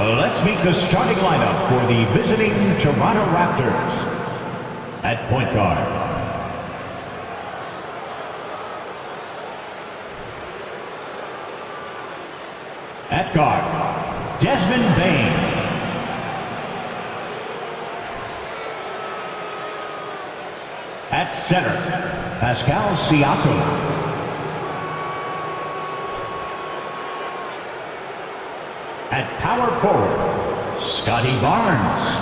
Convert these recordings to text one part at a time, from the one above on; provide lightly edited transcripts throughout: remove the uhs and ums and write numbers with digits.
Let's meet the starting lineup for the visiting Toronto Raptors. At point guard, at guard, Desmond Bane. At center, Pascal Siakam. At power forward, Scotty Barnes.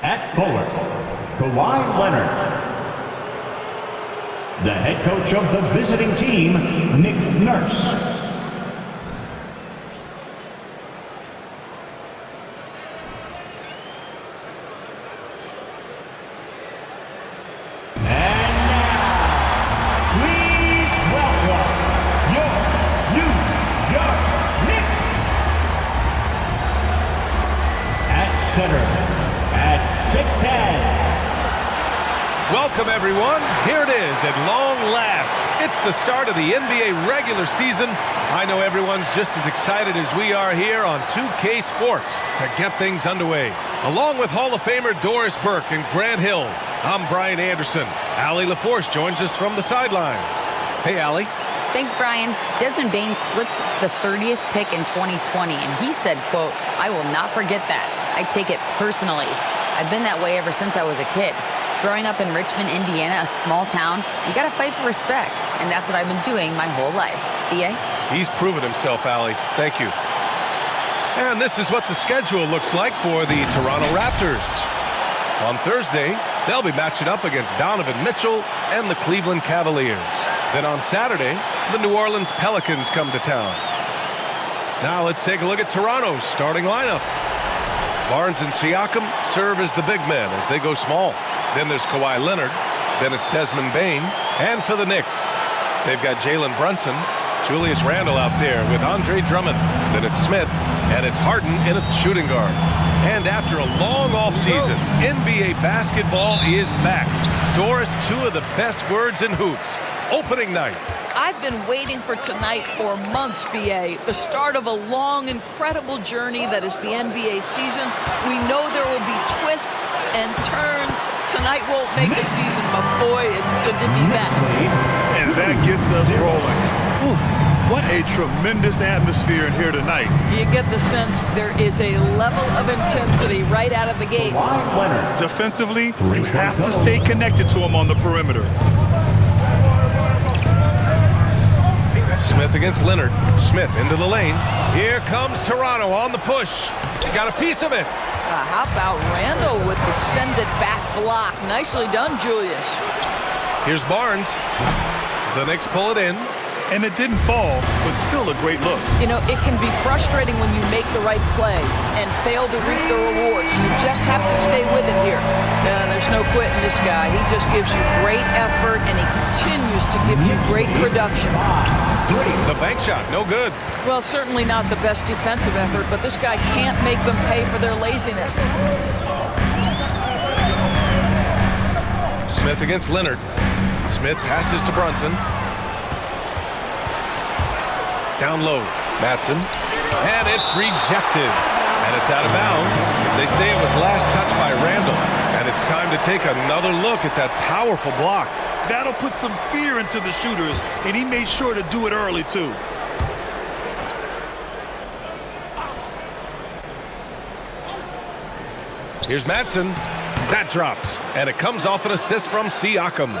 At forward, Kawhi Leonard. The head coach of the visiting team, Nick Nurse. And now, please welcome your New York Knicks. At center, at 6'10". Welcome, everyone. Here it is at long last. It's the start of the NBA regular season. I know everyone's just as excited as we are here on 2K Sports to get things underway. Along with Hall of Famer Doris Burke and Grant Hill, I'm Brian Anderson. Allie LaForce joins us from the sidelines. Hey, Allie. Thanks, Brian. Desmond Bane slipped to the 30th pick in 2020, and he said, quote, "I will not forget that. I take it personally. I've been that way ever since I was a kid. Growing up in Richmond, Indiana, a small town, you got to fight for respect, and that's what I've been doing my whole life." BA? He's proven himself, Allie. Thank you. And this is what the schedule looks like for the Toronto Raptors. On Thursday, they'll be matching up against Donovan Mitchell and the Cleveland Cavaliers. Then on Saturday, the New Orleans Pelicans come to town. Now let's take a look at Toronto's starting lineup. Barnes and Siakam serve as the big men as they go small. Then there's Kawhi Leonard. Then it's Desmond Bane. And for the Knicks, they've got Jalen Brunson, Julius Randle out there with Andre Drummond. Then it's Smith, and it's Harden in a shooting guard. And after a long offseason, NBA basketball is back. Doris, two of the best words in hoops. Opening night. I've been waiting for tonight for months, BA. The start of a long, incredible journey that is the NBA season. We know there will be twists and turns. Tonight won't make the season, but boy, it's good to be back. And that gets us rolling. Ooh, what a tremendous atmosphere in here tonight. You get the sense there is a level of intensity right out of the gates. Defensively, you have to stay connected to him on the perimeter. Smith against Leonard. Smith into the lane. Here comes Toronto on the push. He got a piece of it. How about Randall with the send-it-back block? Nicely done, Julius. Here's Barnes. The Knicks pull it in. And it didn't fall, but still a great look. You know, it can be frustrating when you make the right play and fail to reap the rewards. You just have to stay with it here. There's no quitting this guy. He just gives you great effort, and he continues to give you great production. The bank shot, no good. Well, certainly not the best defensive effort, but this guy can't make them pay for their laziness. Smith against Leonard. Smith passes to Brunson. Down low, Matson. And it's rejected. And it's out of bounds. They say it was last touched by Randall. And it's time to take another look at that powerful block. That'll put some fear into the shooters, and he made sure to do it early, too. Here's Matson. That drops, and it comes off an assist from Siakam.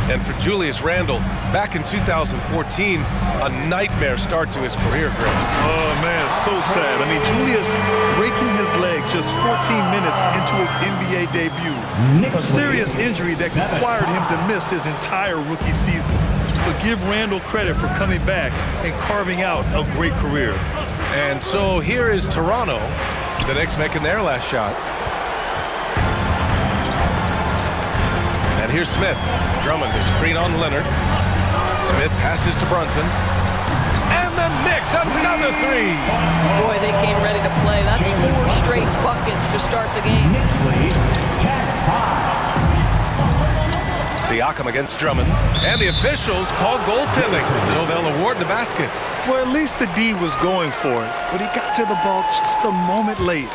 And for Julius Randle, back in 2014, a nightmare start to his career, Greg. Oh, man, so sad. I mean, Julius breaking his leg just 14 minutes into his NBA debut. A serious injury that required him to miss his entire rookie season. But give Randle credit for coming back and carving out a great career. And so here is Toronto. The Knicks making their last shot. And here's Smith. Drummond to screen on Leonard. Smith passes to Brunson. And the Knicks, another three. Boy, they came ready to play. That's 4 straight buckets to start the game. Knicks lead 10-5. Siakam against Drummond. And the officials called goaltending, so they'll award the basket. Well, at least the D was going for it, but he got to the ball just a moment late.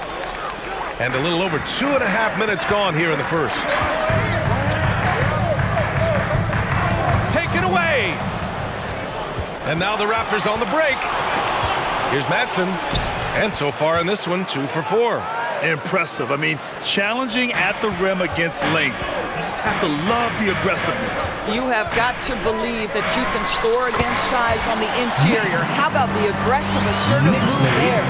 And a little over 2.5 minutes gone here in the first. Taken away. And now the Raptors on the break. Here's Madsen. And so far in this one, 2 for 4. Impressive. I mean, challenging at the rim against length. You just have to love the aggressiveness. You have got to believe that you can score against size on the interior. How about the aggressive, assertive move there?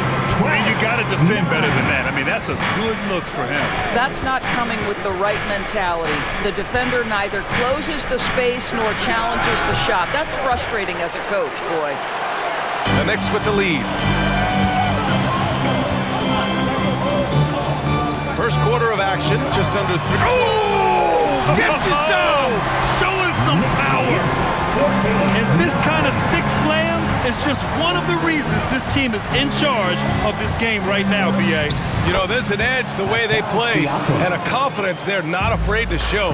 And you got to defend better than that. I mean, that's a good look for him. That's not coming with the right mentality. The defender neither closes the space nor challenges the shot. That's frustrating as a coach, boy. The Knicks with the lead. First quarter of action, just under 3. Oh! Gets you some! Show us some power! And this kind of six slam is just one of the reasons this team is in charge of this game right now, B.A. You know, there's an edge the way they play and a confidence they're not afraid to show.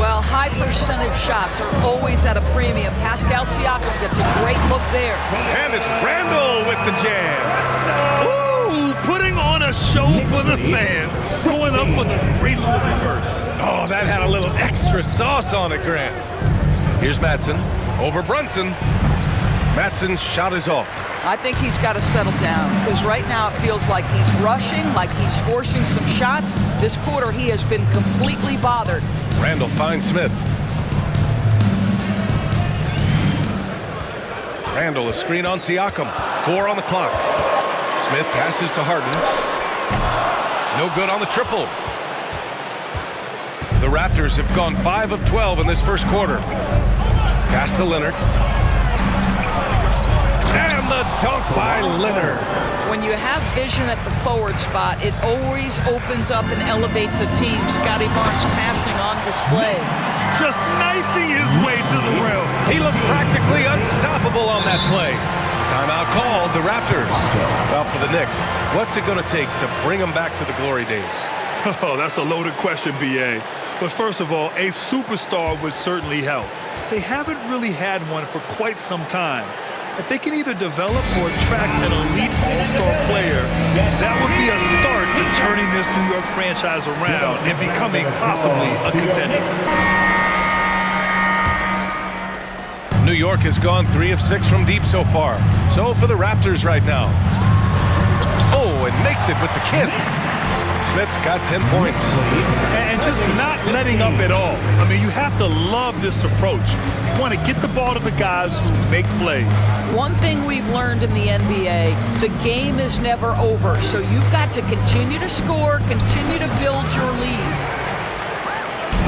Well, high percentage shots are always at a premium. Pascal Siakam gets a great look there. And it's Randall with the jam. Ooh, putting on a show for the fans, going up for the graceful reverse. Oh, that had a little extra sauce on it, Grant. Here's Madsen over Brunson. Madsen's shot is off. I think he's got to settle down because right now it feels like he's rushing, like he's forcing some shots. This quarter he has been completely bothered. Randall finds Smith. Randall, a screen on Siakam. 4 on the clock. Smith passes to Harden. No good on the triple. The Raptors have gone 5 of 12 in this first quarter. Pass to Leonard. And the dunk by Leonard. When you have vision at the forward spot, it always opens up and elevates a team. Scotty Barnes passing on display. Just knifing his way to the rim. He looked practically unstoppable on that play. Timeout called, the Raptors. Well, for the Knicks, what's it going to take to bring them back to the glory days? Oh, that's a loaded question, B.A. But first of all, a superstar would certainly help. They haven't really had one for quite some time. If they can either develop or attract an elite all-star player, that would be a start to turning this New York franchise around and becoming possibly a contender. New York has gone 3 of 6 from deep so far. So for the Raptors right now. Oh, and makes it with the kiss. Smith's got 10 points. And just not letting up at all. I mean, you have to love this approach. You want to get the ball to the guys who make plays. One thing we've learned in the NBA, the game is never over. So you've got to continue to score, continue to build your lead.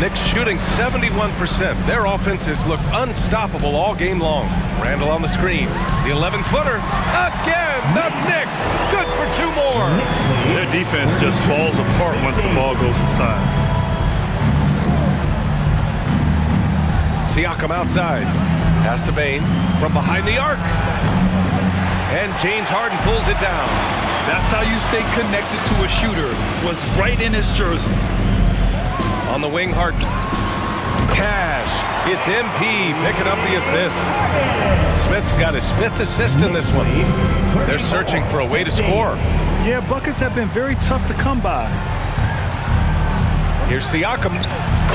Knicks shooting 71%. Their offenses look unstoppable all game long. Randall on the screen. The 11-footer. Again, the Knicks. Good for 2 more. Their defense just falls apart once the ball goes inside. Siakam outside. Pass to Bane from behind the arc. And James Harden pulls it down. That's how you stay connected to a shooter. Was right in his jersey. On the wing, Harden. Cash. It's MP picking up the assist. Smith's got his 5th assist in this one. They're searching for a way to score. Yeah, buckets have been very tough to come by. Here's Siakam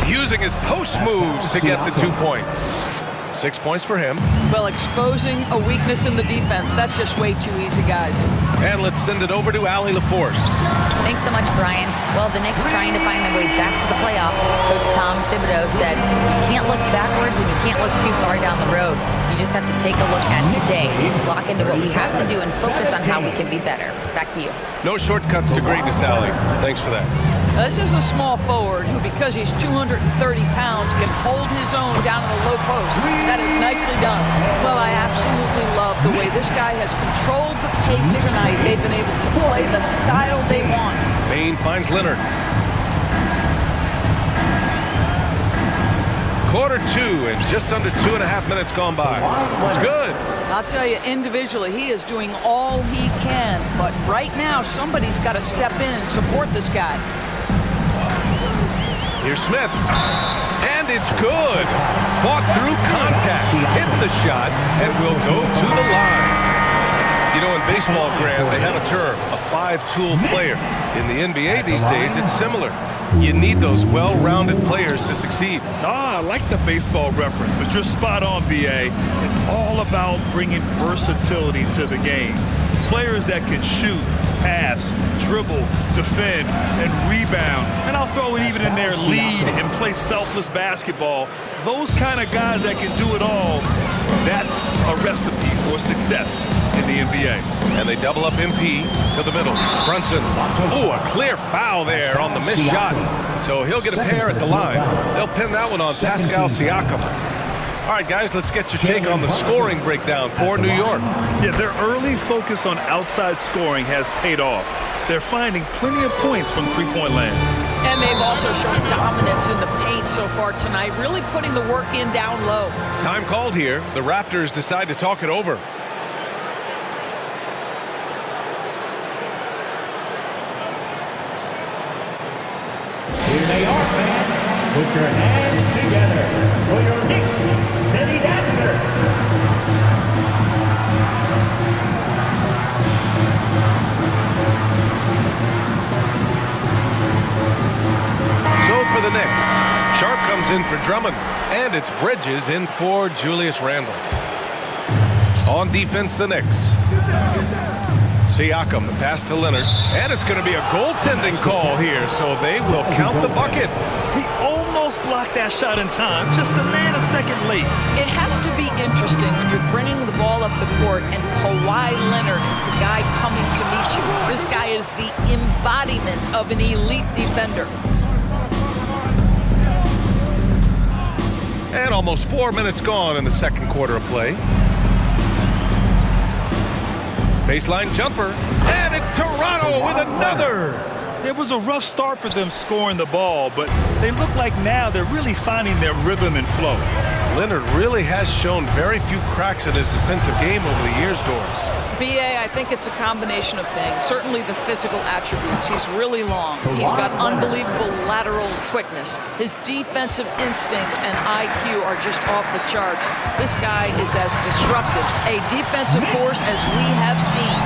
using his post moves to get the 2 points. 6 points for him. Well, exposing a weakness in the defense, that's just way too easy, guys. And let's send it over to Allie LaForce. Thanks so much, Brian. Well, the Knicks trying to find their way back to the playoffs. Coach Tom Thibodeau said, you can't look backwards and you can't look too far down the road. You just have to take a look at today, lock into what we have to do, and focus on how we can be better. Back to you. No shortcuts to greatness, Allie. Thanks for that. This is a small forward who, because he's 230 pounds, can hold his own down in the low post. That is nicely done. Well, I absolutely love the way this guy has controlled the pace tonight. They've been able to play the style they want. Bane finds Leonard. Quarter 2 and just under 2.5 minutes gone by. It's good. I'll tell you, individually, he is doing all he can. But right now, somebody's got to step in and support this guy. Here's Smith. And And it's good. Fought through contact, hit the shot, and will go to the line. You know, in baseball, Graham, they have a term, a five-tool player. In the NBA these days, it's similar. You need those well-rounded players to succeed. I like the baseball reference, but you're spot on, BA. It's all about bringing versatility to the game. Players that can shoot, pass, dribble, defend, and rebound. And I'll throw it even in there, lead and play selfless basketball. Those kind of guys that can do it all, that's a recipe for success in the NBA. And they double up MP to the middle. Brunson. Oh, a clear foul there on the missed shot. So he'll get a pair at the line. They'll pin that one on Pascal Siakam. All right, guys, let's get your take on the scoring breakdown for New York. Yeah, their early focus on outside scoring has paid off. They're finding plenty of points from three-point land. And they've also shown dominance in the paint so far tonight, really putting the work in down low. Time called here. The Raptors decide to talk it over. Here they are, fans. Put your hands together for your Knicks City Dancer. So for the Knicks, Sharp comes in for Drummond, and it's Bridges in for Julius Randle. On defense, the Knicks. Siakam, the pass to Leonard, and it's going to be a goaltending call here, so they will count the bucket. He almost blocked that shot in time, just a nanosecond late. It has to be interesting when you're bringing the ball up the court and Kawhi Leonard is the guy coming to meet you. This guy is the embodiment of an elite defender. And almost 4 minutes gone in the second quarter of play. Baseline jumper, and it's Toronto with another. It was a rough start for them scoring the ball, but they look like now they're really finding their rhythm and flow. Leonard really has shown very few cracks in his defensive game over the years, Doris. BA, I think it's a combination of things. Certainly the physical attributes. He's really long. He's got unbelievable lateral quickness. His defensive instincts and IQ are just off the charts. This guy is as disruptive a defensive force as we have seen.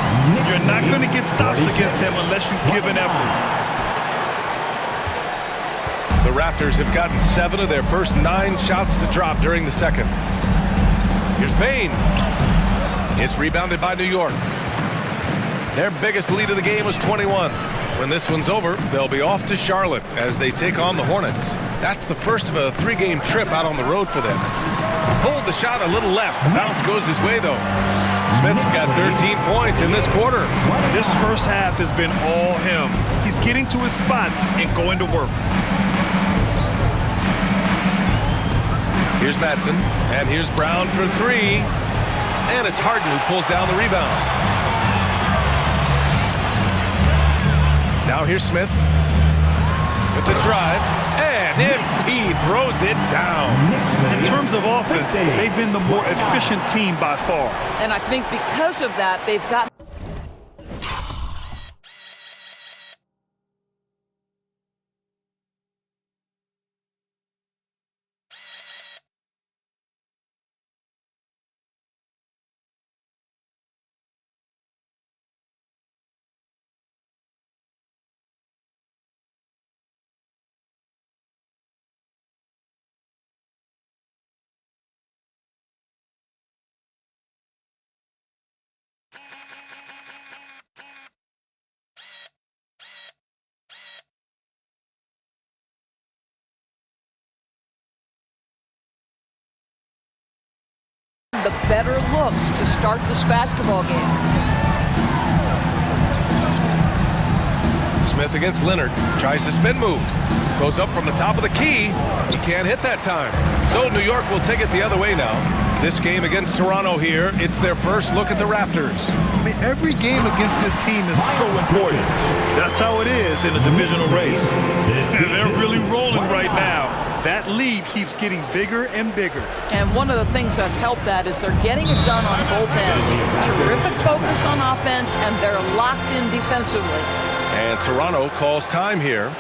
You're not going to get stops against him unless you give an effort. The Raptors have gotten 7 of their first 9 shots to drop during the second. Here's Bane. It's rebounded by New York. Their biggest lead of the game was 21. When this one's over, they'll be off to Charlotte as they take on the Hornets. That's the first of a 3-game trip out on the road for them. Pulled the shot a little left. The bounce goes his way, though. Smith's got 13 points in this quarter. This first half has been all him. He's getting to his spots and going to work. Here's Madsen, and here's Brown for 3. And it's Harden who pulls down the rebound. Now here's Smith with the drive, and MP throws it down. In terms of offense, they've been the more efficient team by far. And I think because of that, they've got the better looks to start this basketball game. Smith against Leonard. Tries the spin move. Goes up from the top of the key. He can't hit that time. So New York will take it the other way now. This game against Toronto here, it's their first look at the Raptors. I mean, every game against this team is so important. That's how it is in a divisional race. And they're really rolling right now. That lead keeps getting bigger and bigger. And one of the things that's helped that is they're getting it done on both ends. Terrific focus on offense, and they're locked in defensively. And Toronto calls time here.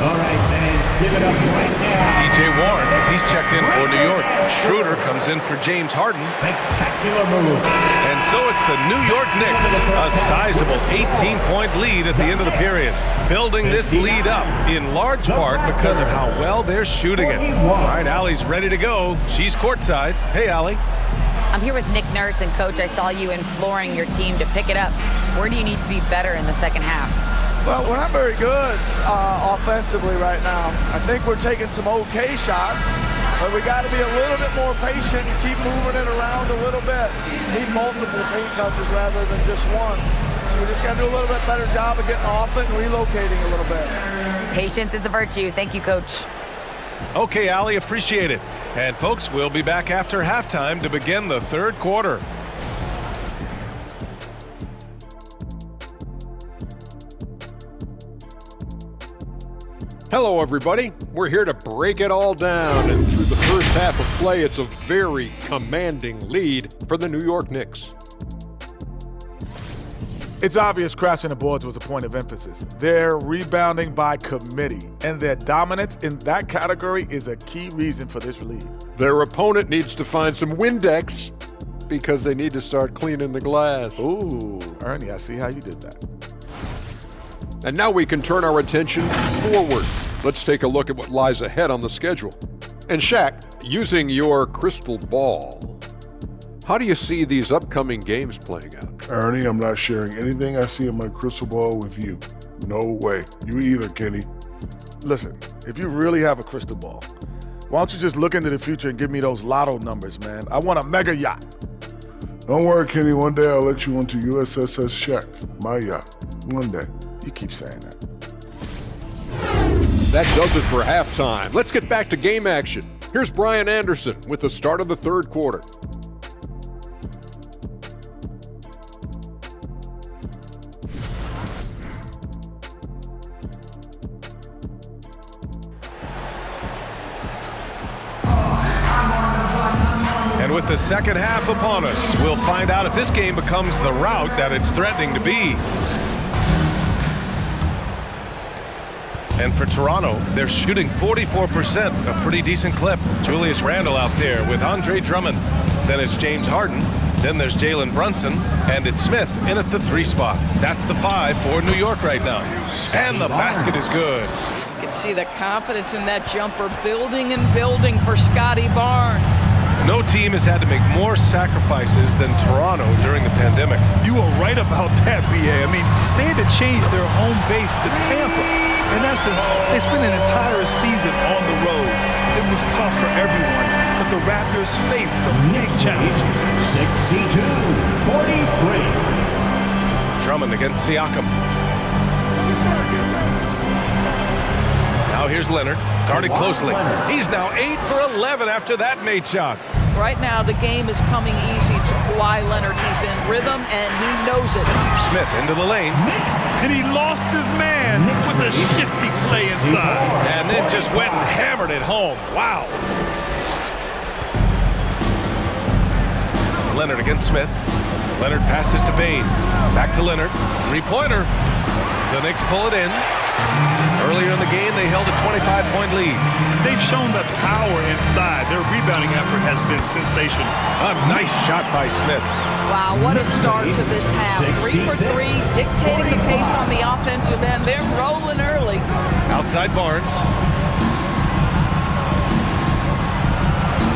All right, fans, give it up right now. TJ Warren, he's checked in for New York. Schroeder comes in for James Harden. Spectacular move. And so it's the New York Knicks, a sizable 18-point lead at the end of the period. Building this lead up in large part because of how well they're shooting it. All right, Allie's ready to go. She's courtside. Hey, Allie. I'm here with Nick Nurse, and Coach, I saw you imploring your team to pick it up. Where do you need to be better in the second half? Well, we're not very good offensively right now. I think we're taking some okay shots, but we got to be a little bit more patient and keep moving it around a little bit. Need multiple paint touches rather than just one. So we just got to do a little bit better job of getting off it and relocating a little bit. Patience is a virtue. Thank you, Coach. Okay, Allie, appreciate it. And folks, we'll be back after halftime to begin the third quarter. Hello, everybody. We're here to break it all down, and through the first half of play, it's a very commanding lead for the New York Knicks. It's obvious crashing the boards was a point of emphasis. They're rebounding by committee, and their dominance in that category is a key reason for this lead. Their opponent needs to find some Windex because they need to start cleaning the glass. Ooh, Ernie, I see how you did that. And now we can turn our attention forward. Let's take a look at what lies ahead on the schedule. And Shaq, using your crystal ball, how do you see these upcoming games playing out? Ernie, I'm not sharing anything I see in my crystal ball with you. No way. You either, Kenny. Listen, if you really have a crystal ball, why don't you just look into the future and give me those lotto numbers, man? I want a mega yacht. Don't worry, Kenny. One day I'll let you onto USSS Shaq, my yacht. One day. You keep saying that. That does it for halftime. Let's get back to game action. Here's Brian Anderson with the start of the third quarter. And with the second half upon us, we'll find out if this game becomes the rout that it's threatening to be. And for Toronto, they're shooting 44%, a pretty decent clip. Julius Randle out there with Andre Drummond. Then it's James Harden. Then there's Jalen Brunson. And it's Smith in at the 3 spot. That's the 5 for New York right now. And the basket is good. You can see the confidence in that jumper building and building for Scotty Barnes. No team has had to make more sacrifices than Toronto during the pandemic. You are right about that, B.A. I mean, they had to change their home base to Tampa. In essence, they spent an entire season on the road. It was tough for everyone, but the Raptors faced some big challenges. 62-43. Drummond against Siakam. Now here's Leonard, guarded closely. He's now 8 for 11 after that made shot. Right now, the game is coming easy to Kawhi Leonard. He's in rhythm, and he knows it. Smith into the lane. And he lost his man with a shifty play inside. And then just went and hammered it home. Wow. Leonard against Smith. Leonard passes to Bane. Back to Leonard. 3-pointer. The Knicks pull it in. Earlier in the game, they held a 25-point lead. They've shown the power inside. Their rebounding effort has been sensational. A nice shot by Smith. Wow, what a start to this half. 3 for 3, dictating the pace on the offensive end. They're rolling early. Outside Barnes.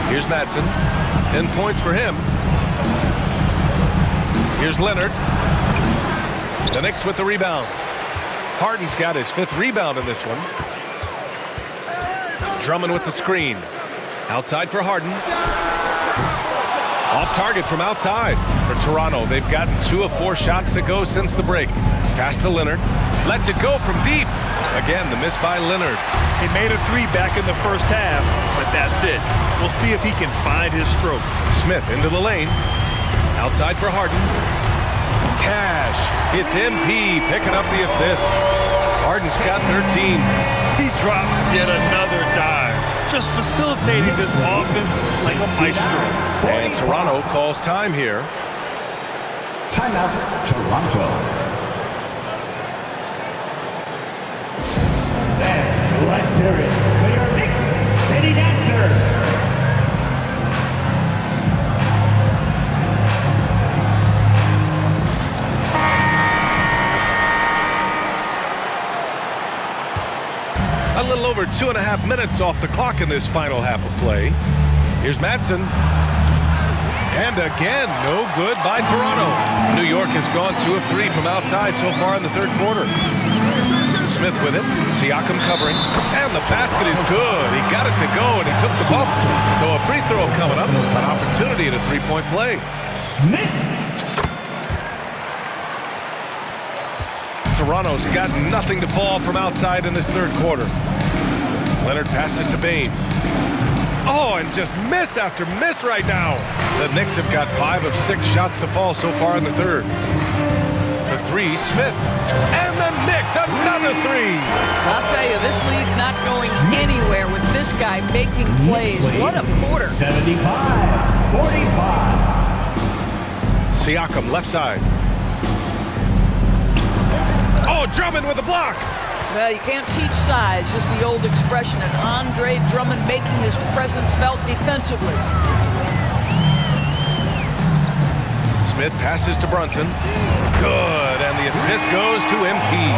Here's Madsen. 10 points for him. Here's Leonard. The Knicks with the rebound. Harden's got his 5th rebound in this one. Drummond with the screen. Outside for Harden. Off target from outside for Toronto. They've gotten 2 of 4 shots to go since the break. Pass to Leonard. Lets it go from deep. Again, the miss by Leonard. He made a 3 back in the first half, but that's it. We'll see if he can find his stroke. Smith into the lane. Outside for Harden. Cash. It's MP picking up the assist. Harden's got 13. He drops yet another dive, just facilitating this offense like a maestro. And Toronto calls time here. Timeout, Toronto. Fans, 2.5 minutes off the clock in this final half of play. Here's Madsen. And again, no good by Toronto. New York has gone 2 of 3 from outside so far in the third quarter. Smith with it. Siakam covering. And the basket is good. He got it to go, and he took the bump. So a free throw coming up. An opportunity at a three-point play. Toronto's got nothing to fall from outside in this third quarter. Leonard passes to Bane. Oh, and just miss after miss right now. The Knicks have got 5 of 6 shots to fall so far in the third. For 3, Smith. And the Knicks, another 3. I'll tell you, this lead's not going anywhere with this guy making plays. What a quarter. 75-45. Siakam, left side. Oh, Drummond with a block. Well, you can't teach size, just the old expression. And Andre Drummond making his presence felt defensively. Smith passes to Brunson. Good, and the assist goes to MP.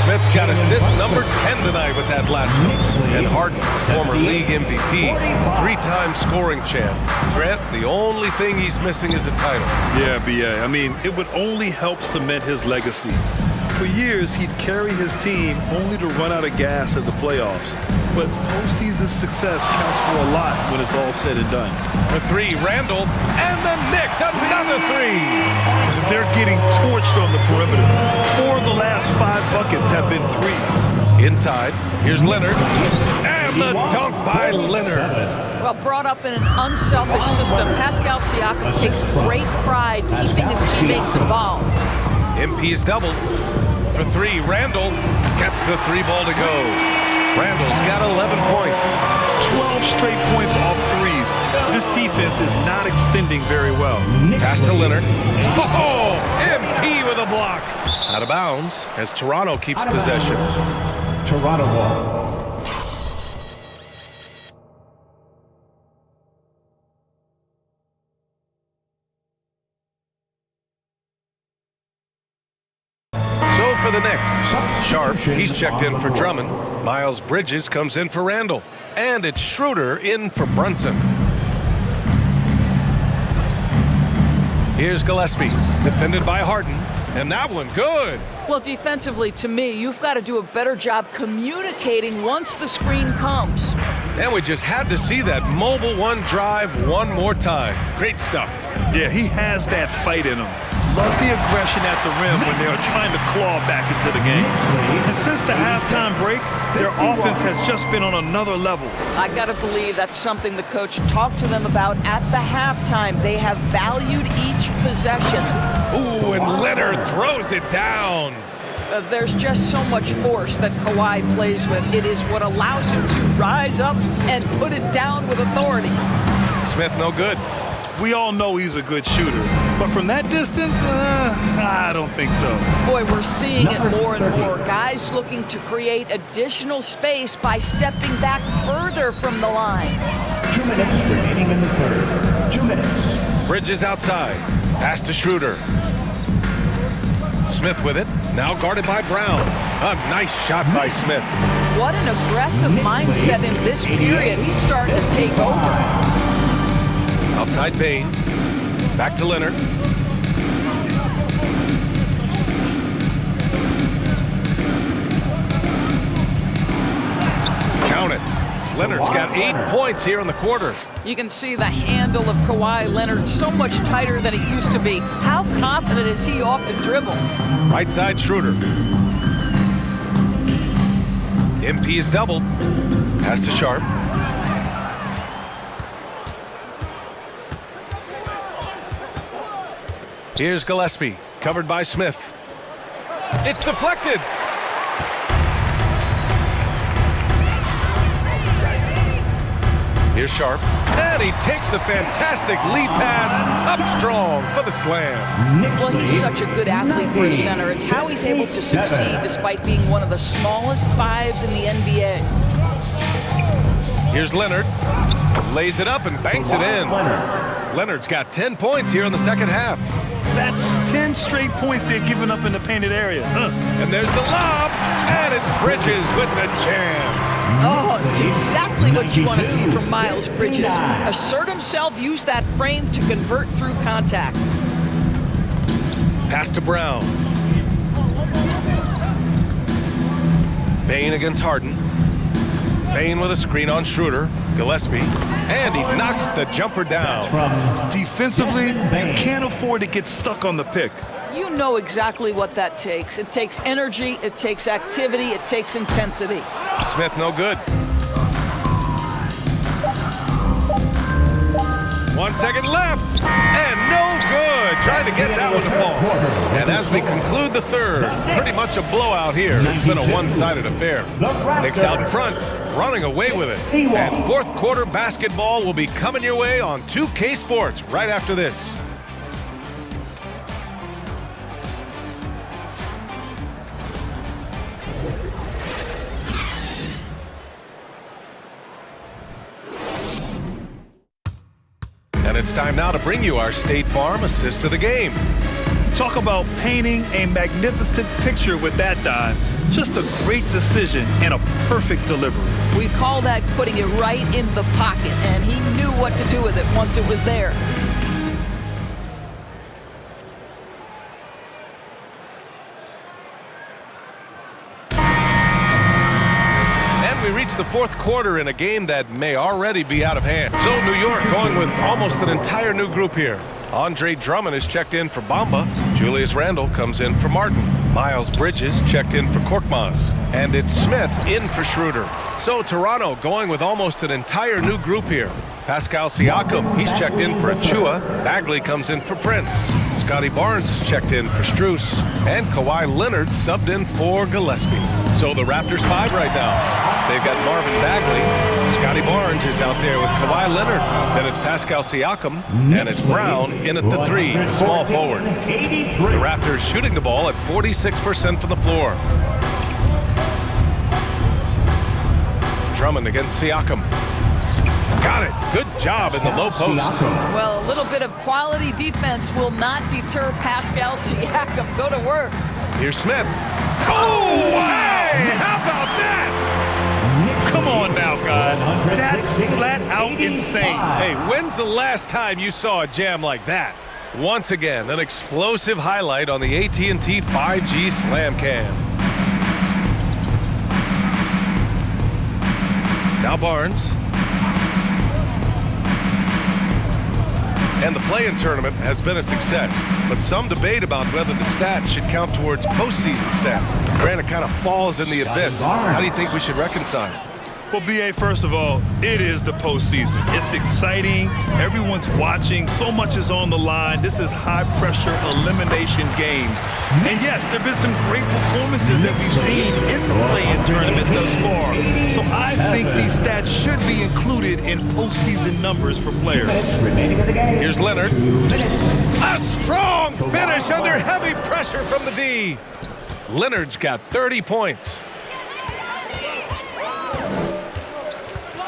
Smith's got assist number 10 tonight with that last one. And Harden, former league MVP, 3-time scoring champ. Grant, the only thing he's missing is a title. Yeah, B.A. I mean, it would only help cement his legacy. For years, he'd carry his team only to run out of gas at the playoffs. But postseason success counts for a lot when it's all said and done. For 3, Randall, and the Knicks, another 3. They're getting torched on the perimeter. 4 of the last 5 buckets have been threes. Inside, here's Leonard, and the dunk by Leonard. Well, brought up in an unselfish system, Pascal Siakam takes great pride keeping his teammates involved. MP's doubled. For 3, Randall gets the 3-ball to go. Randall's got 11 points. 12 straight points off threes. This defense is not extending very well. Pass to Leonard. Oh, MP with a block. Out of bounds as Toronto keeps possession. Toronto ball. For the Knicks, Sharp, he's checked in for Drummond. Miles Bridges comes in for Randall. And it's Schroeder in for Brunson. Here's Gillespie, defended by Harden. And that one, good. Well, defensively, to me, you've got to do a better job communicating once the screen comes. And we just had to see that mobile one drive one more time. Great stuff. Yeah, he has that fight in him. Love the aggression at the rim when they are trying to claw back into the game. And since the halftime break, their offense has just been on another level. I got to believe that's something the coach talked to them about at the halftime. They have valued each possession. Ooh, and Leonard throws it down. There's just so much force that Kawhi plays with. It is what allows him to rise up and put it down with authority. Smith, no good. We all know he's a good shooter, but from that distance, I don't think so. Boy, we're seeing it more and more. Guys looking to create additional space by stepping back further from the line. 2 minutes remaining in the third. 2 minutes. Bridges outside. Pass to Schroeder. Smith with it. Now guarded by Brown. A nice shot by Smith. What an aggressive mindset in this period. He's starting to take over. Outside Bane. Back to Leonard. Count it. Leonard's got 8 points here in the quarter. You can see the handle of Kawhi Leonard so much tighter than it used to be. How confident is he off the dribble? Right side Schroeder. MP is doubled. Pass to Sharp. Here's Gillespie, covered by Smith. It's deflected. Here's Sharp, and he takes the fantastic lead pass up strong for the slam. Well, he's such a good athlete for a center. It's how he's able to succeed despite being one of the smallest 5s in the NBA. Here's Leonard, lays it up and banks it in. Leonard's got 10 points here in the second half. That's 10 straight points they've given up in the painted area. And there's the lob, and it's Bridges with the jam. Oh, it's exactly what you want to see from Miles Bridges. Assert himself, use that frame to convert through contact. Pass to Brown. Bane against Harden. Bane with a screen on Schroeder. Gillespie. And he knocks the jumper down. Defensively, you can't afford to get stuck on the pick. You know exactly what that takes. It takes energy, it takes activity, it takes intensity. Smith no good. 1 second left. And no good. Trying to get that one to fall. And as we conclude the third, pretty much a blowout here. It's been a one-sided affair. Knicks out in front, running away with it. And fourth quarter basketball will be coming your way on 2K Sports right after this. And it's time now to bring you our State Farm assist of the game. Talk about painting a magnificent picture with that dive. Just a great decision and a perfect delivery. We call that putting it right in the pocket, and he knew what to do with it once it was there. We reach the fourth quarter in a game that may already be out of hand. So New York going with almost an entire new group here. Andre Drummond is checked in for Bamba. Julius Randle comes in for Martin. Miles Bridges checked in for Korkmaz. And it's Smith in for Schroeder. So Toronto going with almost an entire new group here. Pascal Siakam, he's checked in for Achua. Bagley comes in for Prince. Scotty Barnes is checked in for Strus. And Kawhi Leonard subbed in for Gillespie. So the Raptors 5 right now. They've got Marvin Bagley. Scotty Barnes is out there with Kawhi Leonard. Then it's Pascal Siakam. And it's Brown in at the 3, the small forward. The Raptors shooting the ball at 46% from the floor. Drummond against Siakam. Got it. Good job in the low post. Well, a little bit of quality defense will not deter Pascal Siakam. Go to work. Here's Smith. Oh, hey! How about that? Come on now, guys. That's flat out insane. Hey, when's the last time you saw a jam like that? Once again, an explosive highlight on the AT&T 5G Slam Cam. Now Barnes. And the play-in tournament has been a success, but some debate about whether the stats should count towards postseason stats. Grant, it kind of falls in the abyss. How do you think we should reconcile? Well, BA, first of all, it is the postseason. It's exciting. Everyone's watching. So much is on the line. This is high-pressure elimination games. And yes, there have been some great performances that we've seen in the play-in tournament thus far. So I think these stats should be included in postseason numbers for players. Here's Leonard. A strong finish under heavy pressure from the D. Leonard's got 30 points.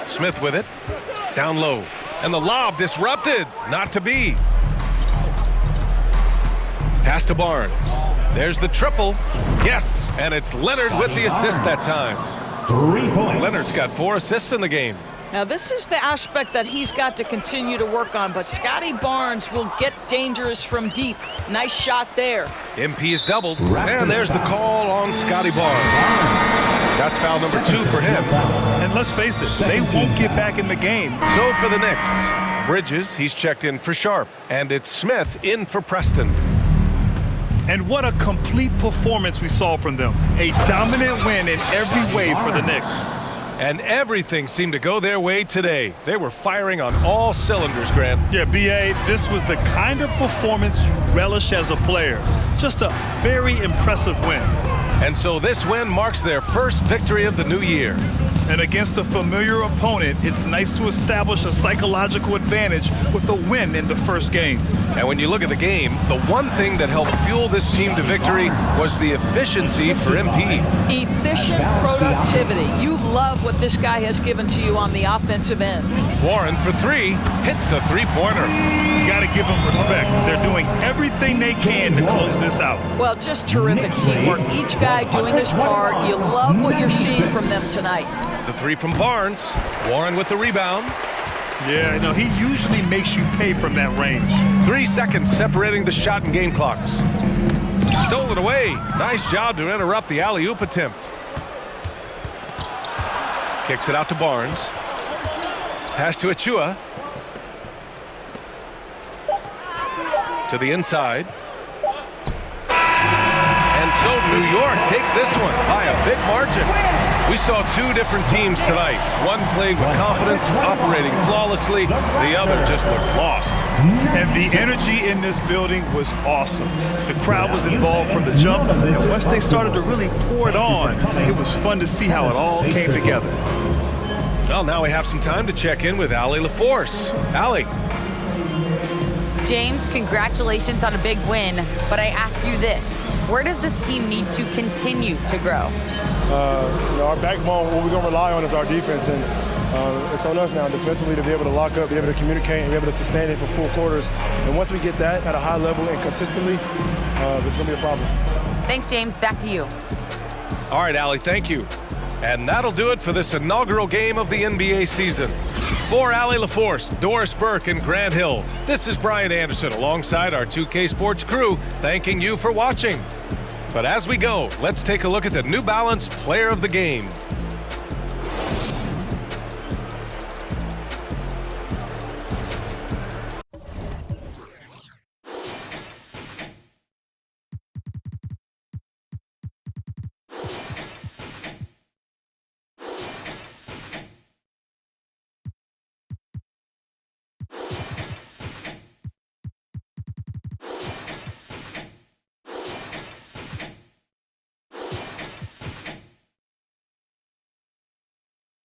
Smith with it. Down low. And the lob disrupted. Not to be. Pass to Barnes. There's the triple. Yes. And it's Leonard with the assist that time. 3 points. Leonard's got 4 assists in the game. Now, this is the aspect that he's got to continue to work on, but Scotty Barnes will get dangerous from deep. Nice shot there. MP is doubled. And there's the call on Scotty Barnes. That's foul number 2 for him. And let's face it, they won't get back in the game. So for the Knicks, Bridges, he's checked in for Sharp. And it's Smith in for Preston. And what a complete performance we saw from them. A dominant win in every way for the Knicks. And everything seemed to go their way today. They were firing on all cylinders, Grant. Yeah, BA, this was the kind of performance you relish as a player. Just a very impressive win. And so this win marks their first victory of the new year. And against a familiar opponent, it's nice to establish a psychological advantage with a win in the first game. And when you look at the game, the one thing that helped fuel this team to victory was the efficiency for MP. Efficient productivity. You love what this guy has given to you on the offensive end. Warren for 3 hits the three-pointer. You got to give them respect. They're doing everything they can to close this out. Well, just terrific teamwork. Each guy doing his part. You love what you're seeing from them tonight. The three from Barnes. Warren with the rebound. Yeah, no, he usually makes you pay from that range. 3 seconds separating the shot and game clocks. Stole it away. Nice job to interrupt the alley-oop attempt. Kicks it out to Barnes. Pass to Achua. To the inside. And so New York takes this one by a big margin. We saw two different teams tonight. One played with confidence, operating flawlessly. The other just looked lost. And the energy in this building was awesome. The crowd was involved from the jump, and once they started to really pour it on, it was fun to see how it all came together. Well, now we have some time to check in with Allie LaForce. Allie. James, congratulations on a big win, but I ask you this. Where does this team need to continue to grow? Our backbone, what we're going to rely on is our defense, and it's on us now defensively to be able to lock up, be able to communicate, and be able to sustain it for full quarters. And once we get that at a high level and consistently, it's going to be a problem. Thanks, James. Back to you. All right, Allie, thank you. And that'll do it for this inaugural game of the NBA season. For Allie LaForce, Doris Burke, and Grant Hill, this is Brian Anderson alongside our 2K Sports crew, thanking you for watching. But as we go, let's take a look at the New Balance Player of the Game.